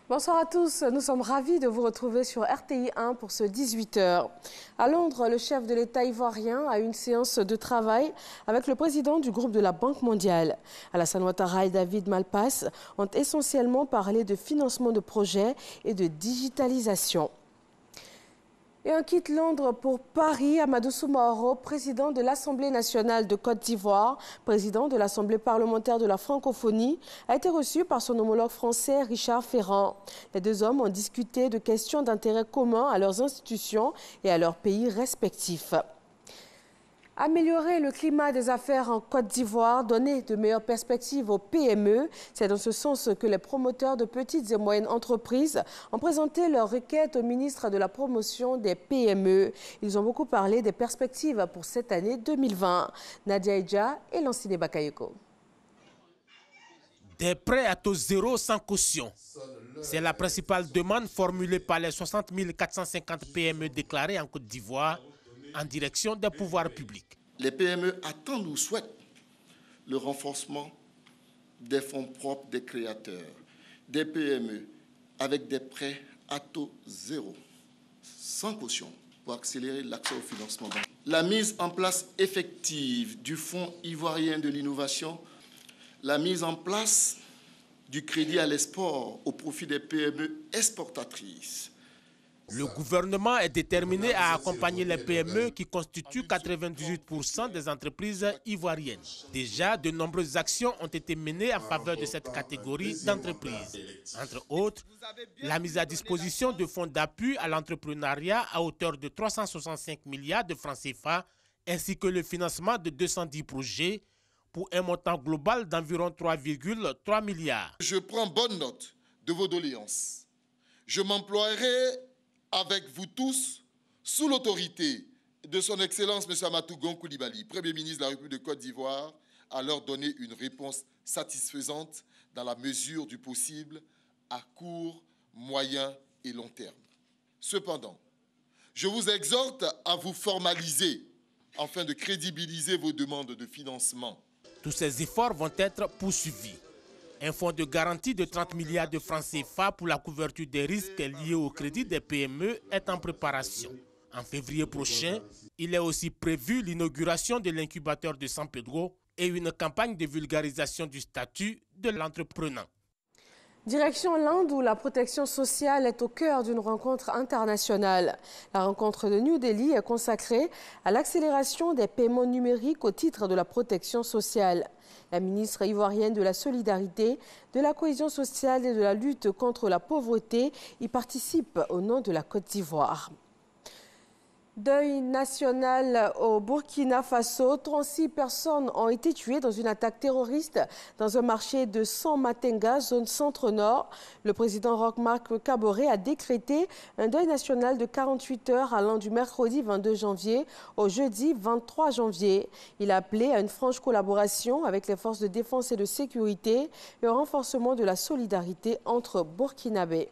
Bonsoir à tous, nous sommes ravis de vous retrouver sur RTI 1 pour ce 18h. À Londres, le chef de l'État ivoirien a eu une séance de travail avec le président du groupe de la Banque mondiale. Alassane Ouattara et David Malpass ont essentiellement parlé de financement de projets et de digitalisation. Et on quitte Londres pour Paris. Amadou Soumaoro, président de l'Assemblée nationale de Côte d'Ivoire, président de l'Assemblée parlementaire de la francophonie, a été reçu par son homologue français Richard Ferrand. Les deux hommes ont discuté de questions d'intérêt commun à leurs institutions et à leurs pays respectifs. Améliorer le climat des affaires en Côte d'Ivoire, donner de meilleures perspectives aux PME, c'est dans ce sens que les promoteurs de petites et moyennes entreprises ont présenté leur requête au ministre de la promotion des PME. Ils ont beaucoup parlé des perspectives pour cette année 2020. Nadia Eja et Lansine Bakayoko. Des prêts à taux zéro sans caution. C'est la principale demande formulée par les 60 450 PME déclarées en Côte d'Ivoire en direction des pouvoirs publics. Les PME attendent ou souhaitent le renforcement des fonds propres des créateurs, des PME avec des prêts à taux zéro, sans caution, pour accélérer l'accès au financement. La mise en place effective du Fonds ivoirien de l'innovation, la mise en place du crédit à l'export au profit des PME exportatrices. Le gouvernement est déterminé à accompagner les PME qui constituent 98% des entreprises ivoiriennes. Déjà, de nombreuses actions ont été menées en faveur de cette catégorie d'entreprises. Entre autres, la mise à disposition de fonds d'appui à l'entrepreneuriat à hauteur de 365 milliards de francs CFA, ainsi que le financement de 210 projets pour un montant global d'environ 3,3 milliards. Je prends bonne note de vos doléances. Je m'emploierai avec vous tous, sous l'autorité de son Excellence M. Amatou Gon Coulibaly, Premier ministre de la République de Côte d'Ivoire, à leur donner une réponse satisfaisante dans la mesure du possible à court, moyen et long terme. Cependant, je vous exhorte à vous formaliser afin de crédibiliser vos demandes de financement. Tous ces efforts vont être poursuivis. Un fonds de garantie de 30 milliards de francs CFA pour la couverture des risques liés au crédit des PME est en préparation. En février prochain, il est aussi prévu l'inauguration de l'incubateur de San Pedro et une campagne de vulgarisation du statut de l'entrepreneur. Direction l'Inde où la protection sociale est au cœur d'une rencontre internationale. La rencontre de New Delhi est consacrée à l'accélération des paiements numériques au titre de la protection sociale. La ministre ivoirienne de la Solidarité, de la Cohésion sociale et de la lutte contre la pauvreté y participe au nom de la Côte d'Ivoire. Deuil national au Burkina Faso. 36 personnes ont été tuées dans une attaque terroriste dans un marché de San-Matenga, zone centre-nord. Le président Roch-Marc Kaboré a décrété un deuil national de 48 heures allant du mercredi 22 janvier au jeudi 23 janvier. Il a appelé à une franche collaboration avec les forces de défense et de sécurité et au renforcement de la solidarité entre Burkinabés.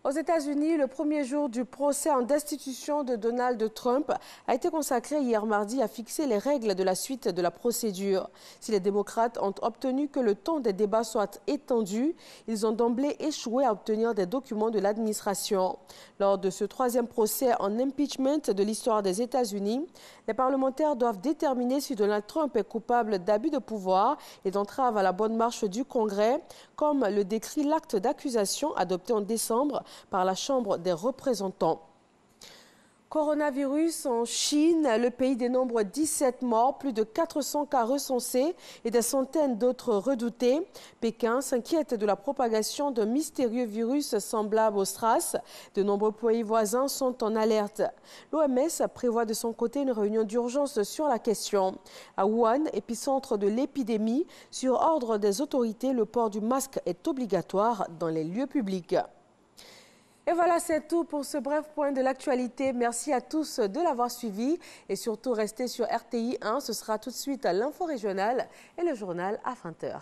Aux États-Unis, le premier jour du procès en destitution de Donald Trump a été consacré hier mardi à fixer les règles de la suite de la procédure. Si les démocrates ont obtenu que le temps des débats soit étendu, ils ont d'emblée échoué à obtenir des documents de l'administration. Lors de ce troisième procès en impeachment de l'histoire des États-Unis, les parlementaires doivent déterminer si Donald Trump est coupable d'abus de pouvoir et d'entrave à la bonne marche du Congrès, comme le décrit l'acte d'accusation adopté en décembre par la Chambre des représentants. Coronavirus en Chine, le pays dénombre 17 morts, plus de 400 cas recensés et des centaines d'autres redoutés. Pékin s'inquiète de la propagation d'un mystérieux virus semblable au SRAS. De nombreux pays voisins sont en alerte. L'OMS prévoit de son côté une réunion d'urgence sur la question. À Wuhan, épicentre de l'épidémie, sur ordre des autorités, le port du masque est obligatoire dans les lieux publics. Et voilà, c'est tout pour ce bref point de l'actualité. Merci à tous de l'avoir suivi et surtout restez sur RTI 1. Ce sera tout de suite à l'info régionale et le journal à 20h.